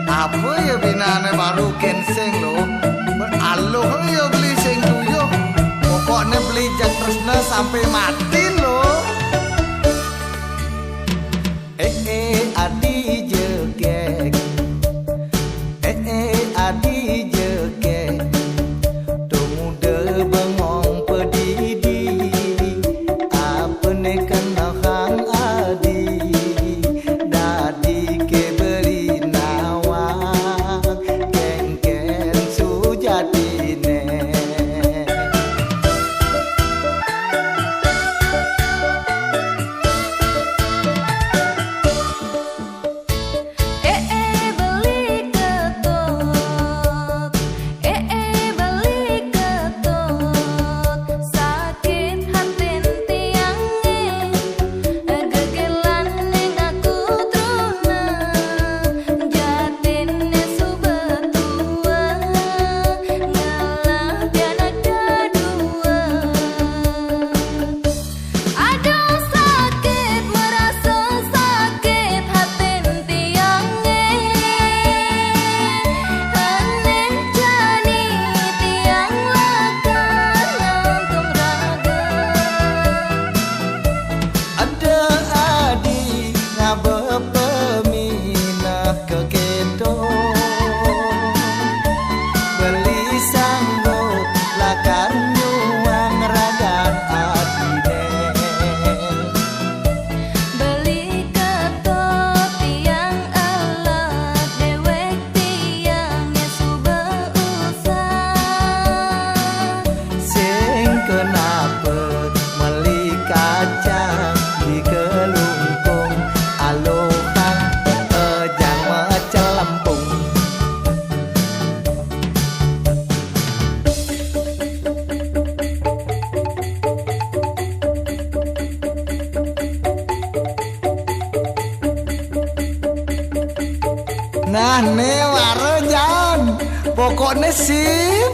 Apa ya binane baru kenseng lo. Aloh ya beli sing tuyuh. Pokoknya beli jak tresna sampai mati lo. Adi jegek. Adi jegek. Tu muda bengong pedidi. Apa ne kena hang adi. Dadi ke beri nawang. Ken sujatine. Peminah ke keto beli sanggup lakan nyuang ragan adine beli ketot tiang alat dewek tiang suba usah sing kenapa meli kacang di kelungkung aloha ejang mecelempung. Nah ne warejan pokoknya sih